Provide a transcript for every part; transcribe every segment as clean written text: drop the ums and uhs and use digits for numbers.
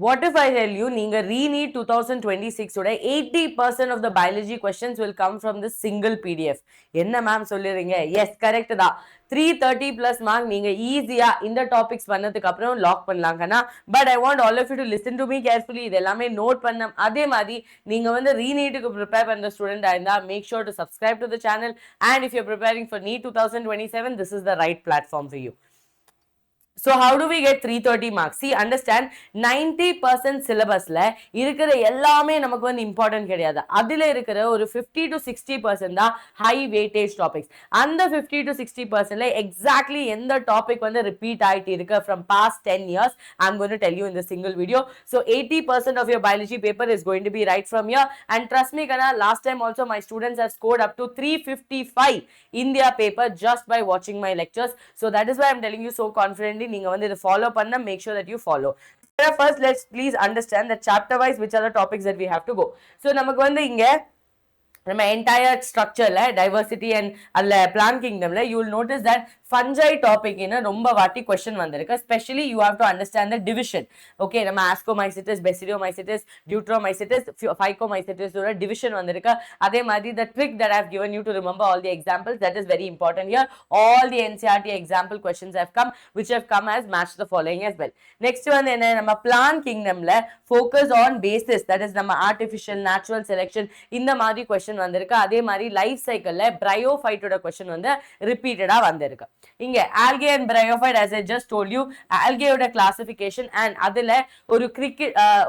What if I tell you, நீங்க Re-NEET 2026 ஓட 80% of the biology questions will come from this single PDF. என்ன ma'am சொல்லுறீங்க? Yes correct தான். 330 plus mark நீங்க ஈஸியா இந்த டாபிக்ஸ் பண்ணதுக்கு அப்புறம் லாக் பண்ணலாங்கனா, but I want all of you to listen to me carefully. இது எல்லாமே நோட் பண்ண. அதே மாதிரி நீங்க வந்து Re-NEETக்கு ப்ரிப்பேர் பண்ற ஸ்டூடெண்டா இருந்தா make sure to subscribe to the channel, and if you're preparing for NEET 2027, this is the right platform for you. So how do we get 330 marks? See, understand, 90% syllabus la irukra ellame namakku வந்து important கிடையாது. அதில இருக்கிற ஒரு 50 to 60% தான் high weightage topics. அந்த 50 to 60% ல exactly எந்த topic வந்து repeat ஆயிட்டு இருக்கு from past 10 years, I'm going to tell you in this single video. So 80% of your biology paper is going to be right from here, and trust me kana, last time also my students have scored up to 355 in their paper just by watching my lectures. So that is why I'm telling you so confidently, நீங்க வந்து இத follow பண்ண, make sure that you follow. First, let's please understand that chapter wise which are the topics that we have to go. So நமக்கு வந்து இங்க நம்ம entire structureல diversity and அல்ல plant kingdomல you will notice that fungi topic ina romba vaati question vandirukku. Especially you have to understand the division. Okay, நம்ம ascomycetes, basidiomycetes, deuteromycetes, phycomycetes oda division vandirukku. அதே மாதிரி the trick that I have given you to remember all the examples, that is very important here. All the NCERT example questions have come, which have come as match the following as well. Next one enna, நம்ம plant kingdomல focus on basis, that is நம்ம artificial, natural selection இந்த மாதிரி question வந்திருக்கு. அதே மாதிரி life சைக்கிள்ல பிரையோஃபைட்டோட question வந்து ரிப்பீட்டடா வந்திருக்கு. இங்க algae and bryophyte, as I just told you, algaeயோட கிளாசிஃபிகேஷன் and அதுல ஒரு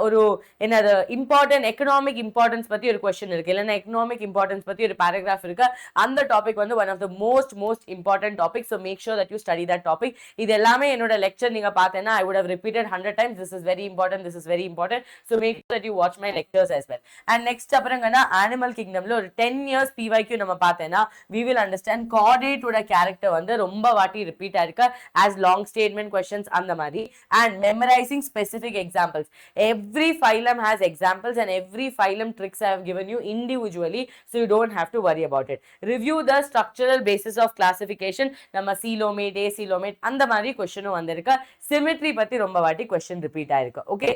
ஒரு என்னது இம்பார்ட்டன்ட் எகனாமிக் இம்பார்ட்டன்ஸ் பத்தி ஒரு क्वेश्चन இருக்கு, இல்லனா எகனாமிக் இம்பார்ட்டன்ஸ் பத்தி ஒரு பாராகிராஃப் இருக்கு. அந்த டாபிக் வந்து one of the most important topics, so make sure that you study that topic. இது எல்லாமே என்னோட லெக்சர் நீங்க பார்த்தேனா I would have repeated 100 times. This is very important, this is very important, so make sure that you watch my lectures as well. And next அப்புறம்னா animal kingdom ஒரு 10 years PYQ நம்ம பார்த்தேனா we will understand chordate ஓட character வந்து ரொம்ப வாட்டி repeat ஆயிருக்கு as long statement questions அந்த மாதிரி, and memorizing specific examples. Every phylum has examples and every phylum tricks I have given you individually, so you don't have to worry about it. Review the structural basis of classification. நம்ம 𝐂𝐶𝐿omate, 𝐴-𝐶𝐿omate அந்த மாதிரி क्वेश्चனும் வந்திருக்கு. symmetry பத்தி ரொம்ப வாட்டி question repeat ஆயிருக்கு. Okay,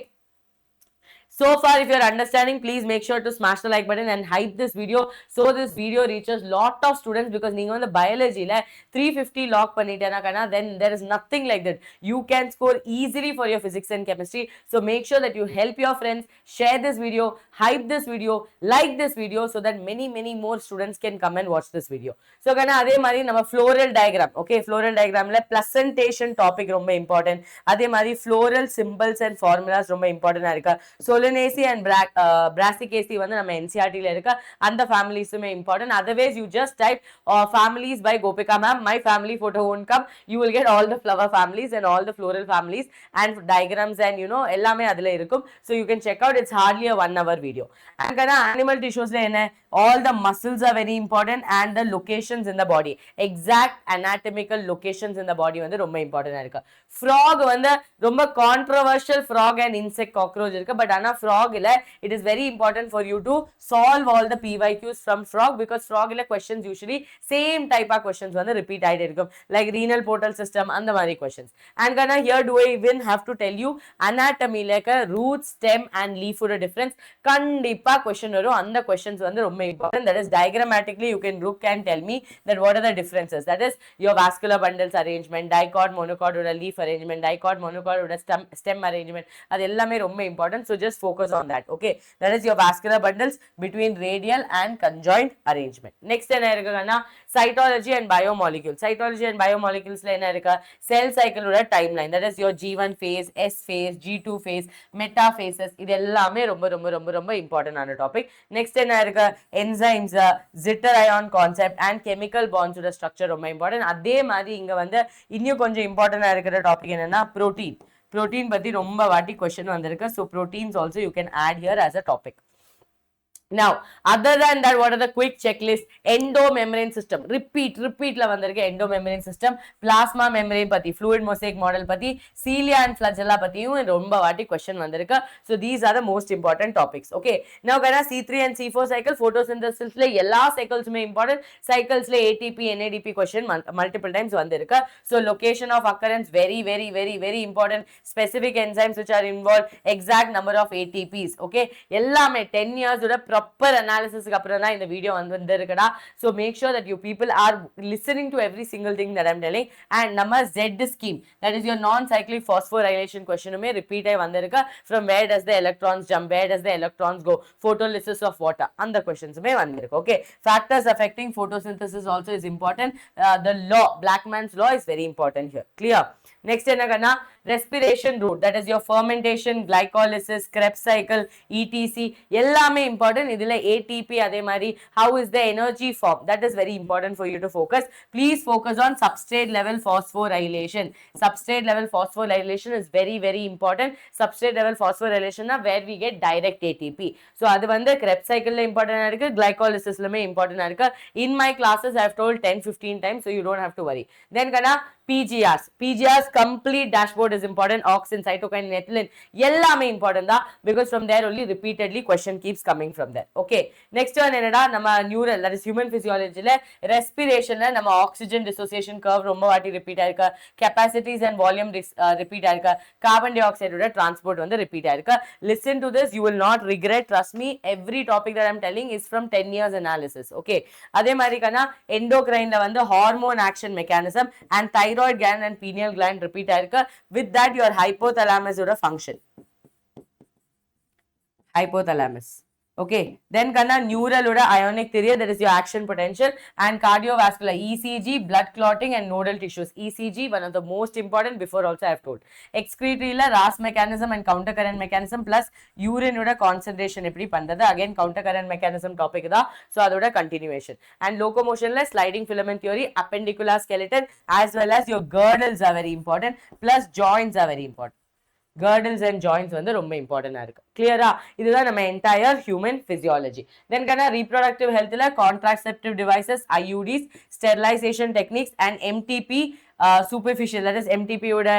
so far if you're understanding, please make sure to smash the like button and hype this video so this video reaches lot of students, because நீங்க வந்து biology ல 350 lock பண்ணிட்டேனா kana, then there is nothing like that. You can score easily for your physics and chemistry, so make sure that you help your friends, share this video, hype this video, like this video, so that many more students can come and watch this video. So kana அதே மாதிரி நம்ம floral diagram, okay, floral diagram ல placentation topic ரொம்ப important. அதே மாதிரி floral symbols and formulas ரொம்ப important இருக்கு. Solanaceae and Brassicaceae வந்து நம்ம NCERT ல இருக்க அந்த familiesமே important. Otherwise you just type families by Gopika ma'am, my family photo won't come, you will get all the flower families and all the floral families and diagrams and you know எல்லாமே அதுல இருக்கும். So you can check out, it's hardly a 1 hour video. And kana animal tissues ல என்ன, all the muscles are very important and the locations in the body, exact anatomical locations in the body வந்து ரொம்ப important இருக்கு. Frog வந்து ரொம்ப controversial frog and insect cockroach இருக்கு, but ana frog illa it is very important for you to solve all the PYQs from frog, because frog illa questions usually same type of questions vandu repeat aayide irukum, like renal portal system and the mari questions. And kana here do I even have to tell you anatomy like a root, stem and leaf oda difference kandipa question varum. And the questions vandu romba important, that is diagrammatically you can look and tell me that what are the differences, that is your vascular bundles arrangement, dicot monocot oda leaf arrangement, dicot monocot oda stem arrangement, adu ellame romba important. So just focus on that. Okay, that is your vascular bundles between radial and conjoint arrangement. Next என்ன இருக்குன்னா cytology and biomolecules. Cytology and biomolecules ல என்ன இருக்கு, cell cycle ஓட timeline, that is your G1 phase, S phase, G2 phase, metaphases, இது எல்லாமே ரொம்ப important ஆன டாபிக். நெக்ஸ்ட் என்ன இருக்கு, enzymes, zither ion concept and chemical bonds ஓட structure ரொம்ப important. அதே மாதிரி இங்க வந்து இன்னும் கொஞ்சம் இம்பார்ட்டன்ட்டா இருக்கிற டாபிக் என்னன்னா protein பத்தி ரொம்ப வாட்டி question வந்திருக்கு. So proteins also you can add here as a topic. Now, other than that, what are the quick checklist? Endomembrane system. Repeat la vandirukku endomembrane system. Plasma membrane pati, fluid mosaic model pati, cilia and flagella patiyum romba vaati question vandirukku. So these are the most important topics. Okay. Now, kana C3 and C4 cycle, photosynthesis la ella cycles may important. Cycles la ATP, NADP question multiple times vandirukku. So location of occurrence very important. Specific enzymes which are involved, exact number of ATPs. Okay. Ellame 10 years oda proper analysis க்கு அப்புறம் தான் இந்த video வந்திருக்குடா. So make sure that you people are listening to every single thing that I'm telling. And நம்ம Z scheme, that is your non-cyclic phosphorylation questionuமே repeat ஆகி வந்திருக்கு. From where does the electrons jump, where does the electrons go, photolysis of water, அந்த questionsuமே வந்திருக்கு. Okay, factors affecting photosynthesis also is important. The law, Blackman's law is very important here. Clear? Next என்னன்னா respiration route, that is your fermentation, glycolysis, Krebs cycle, etc. எல்லாமே important. இதுல ATP அதே மாதிரி how is the energy form, that is very important for you to focus. Please focus on substrate level phosphorylation. Substrate level phosphorylation is very important. Substrate level phosphorylation na where we get direct ATP. So அது வந்து Krebs cycle ல important ஆ இருக்கு, glycolysis லமே important ஆ இருக்கு. In my classes I have told 10-15 times, so you don't have to worry. Then kana PGRs complete dashboard is important. Auxin, cytokine, ethylene எல்லாமே important da, because from there only repeatedly question keeps coming from there. Okay, next one என்னடா நம்ம neural, that is human physiology ல respiration ல நம்ம oxygen dissociation curve ரொம்ப வாட்டி repeat ஆயிருக்கு, capacities and volume repeat ஆயிருக்கு, carbon dioxide ஓட transport வந்து repeat ஆயிருக்கு. Listen to this, you will not regret, trust me. Every topic that I'm telling is from 10 years analysis. Okay, அதே மாதிரி kana endocrine ல வந்து hormone action mechanism and thyroid gland and pineal gland repeat ஆயிருக்கு. With that your hypothalamus ஓட function, hypothalamus. Okay, then kana neural oda ionic theory, that is your action potential, and cardiovascular, ECG, blood clotting and nodal tissues. ECG, one of the most important, before also I have told. Excretory la RAS mechanism and counter current mechanism, plus urine oda concentration eppadi pandrathu, again counter current mechanism topic da, so adoda continuation. And locomotion la sliding filament theory, appendicular skeleton, as well as your girdles are very important, plus joints are very important. Girdles and joints வந்து ரொம்ப இம்பார்ட்டன்டா இருக்கு. கிளியரா? இதுதான் நம்ம entire human physiology. Then கனா reproductive ஹெல்த்ல contraceptive devices, IUDs, sterilisation techniques and MTP superficial, that is MTP ஓட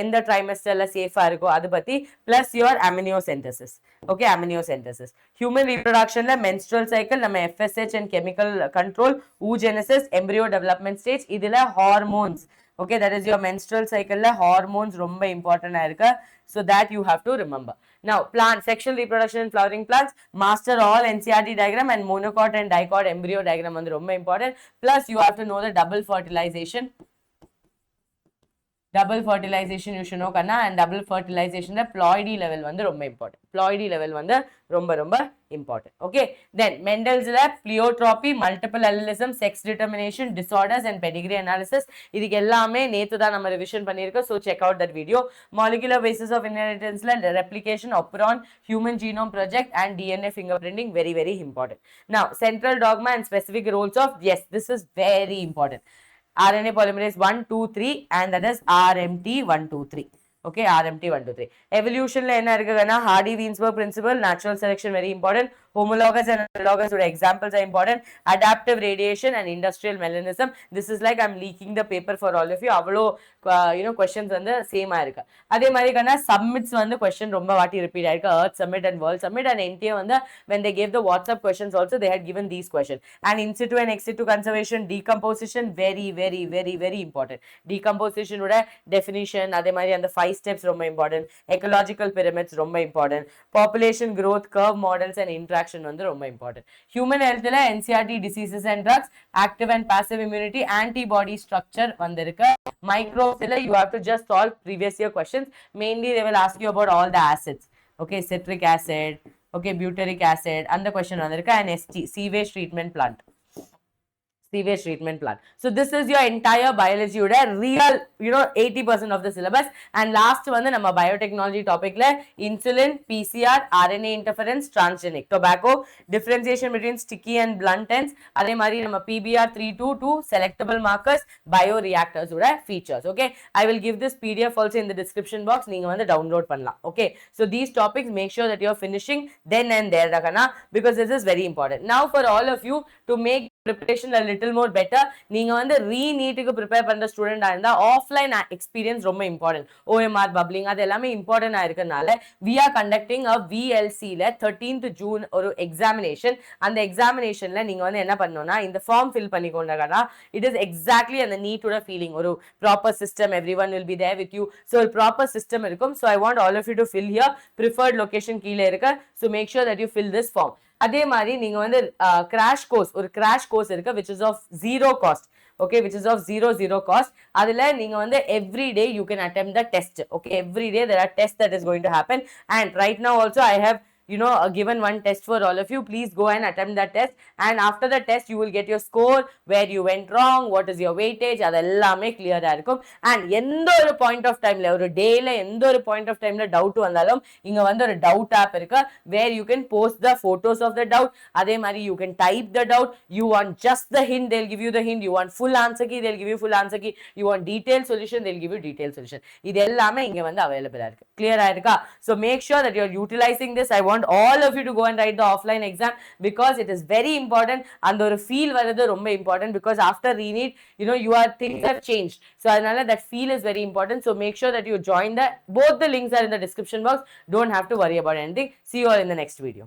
எந்த ட்ரைமெஸ்டர்ல சேஃபா இருக்கோ அது பத்தி, plus your amniocentesis. Okay, amniocentesis. Human reproduction la menstrual cycle, நம்ம FSH and chemical control, oogenesis, embryo development stage, இதுல hormones. Okay, that is your menstrual cycle la hormones romba important ah irukku, so that you have to remember. Now plant, sexual reproduction and flowering plants, master all NCERT diagram and monocot and dicot embryo diagram vandu romba important. Plus you have to know the double fertilization you should know kanna, and double fertilization la ploidy level vandu romba important. Ploidy level vandu romba important. Okay, then Mendel's lab, pleiotropy, multiple allelism, sex determination, disorders and pedigree analysis. இதுக்கு எல்லாமே நேத்து தான் நம்ம revision பண்ணியிருக்கோம், so check out that video. Molecular basis of inheritance la replication, operon, human genome project and DNA fingerprinting, very important. Now central dogma and specific roles of, yes, this is very important. RNA polymerase 1, 2, 3, and that is RMT 1, 2, 3. Okay, RMT 1, 2, 3. Evolution la enna irukana, Hardy-Weinberg principle, natural selection very important, homologous and analogous examples are important, adaptive radiation and industrial melanism. This is like I'm leaking the paper for all of you. Avlo questions வந்து same ஆ இருக்கு. அதே மாதிரி kana submits வந்து question ரொம்ப வாட்டி repeat ஆயிருக்கு, Earth Summit and World Summit, and NTA வந்து when they gave the WhatsApp questions also they had given these questions. And in situ and ex situ conservation, decomposition, very important. Decomposition ஓட definition, அதே மாதிரி அந்த 5 steps ரொம்ப important. Ecological pyramids ரொம்ப important. Population growth curve models and interaction வந்து ரொம்ப important. Human health ல NCERT diseases and drugs, active and passive immunity, antibody structure வந்திருக்கு. Microbes ல you have to just solve previous year questions. Mainly they will ask you about all the acids. Okay, citric acid, okay, butyric acid, and the question வந்திருக்கு. And ST, sewage treatment plant. sewage treatment plant. So this is your entire biology oda real 80% of the syllabus. And last one நம்ம biotechnology topic la insulin, PCR, RNA interference, transgenic, tobacco, differentiation between sticky and blunt ends, அதே மாதிரி நம்ம PBR 322 selectable markers, bioreactors oda features. Okay, I will give this PDF also in the description box, நீங்க வந்து download பண்ணலாம். Okay, so these topics make sure that you are finishing then and there rakana, because this is very important. Now for all of you, to make preparation a little more better, நீங்க வந்து re-NEET க்கு prepare பண்ற ஸ்டூடெண்டா இருந்தா offline experience ரொம்ப important. OMR bubbling அது எல்லாமே இம்பார்ட்டன்டா இருக்கனால we are conducting a VLC ல 13th June ஒரு எக்ஸாமினேஷன். அந்த எக்ஸாமினேஷன்ல நீங்க வந்து என்ன பண்ணனும்னா இந்த ஃபார்ம் ஃபில் பண்ணிக்கோங்கனா it is exactly அந்த நீட்டோட ஃபீலிங், ஒரு proper system, everyone will be there with you, so ஒரு ப்ராப்பர் சிஸ்டம் இருக்கும். so I want all of you to fill here, preferred location கீழ இருக்கு, so make sure that you fill this form. அதே மாதிரி நீங்க வந்து crash course, ஒரு crash course இருக்கு which is of zero cost. Okay, which is of zero cost. அதுல நீங்க வந்து every day you can attempt the test. Okay, every day there are tests that is going to happen, and right now also I have given one test for all of you. Please go and attempt that test, and after the test you will get your score, where you went wrong, what is your weightage, அதெல்லாமே clear ஆ இருக்கும். and எந்த ஒரு point of time ல, ஒரு டேல எந்த ஒரு point of time ல doubt வந்தாலும் இங்க வந்து ஒரு doubt app இருக்கு, where you can post the photos of the doubt. அதே மாதிரி you can type the doubt. you want just the hint, they'll give you the hint. you want full answer key, they'll give you full answer key. you want detailed solution, they'll give you detailed solution. இது எல்லாமே இங்க வந்து available ஆ இருக்கு. clear ஆ இருக்கா? so make sure that you are utilizing this. I want all of you to go and write the offline exam, because it is very important, and the feel varudhu romba important, because after re-NEET your things have changed, so adnala that feel is very important. so make sure that you join both the links are in the description box. don't have to worry about anything. see you all in the next video.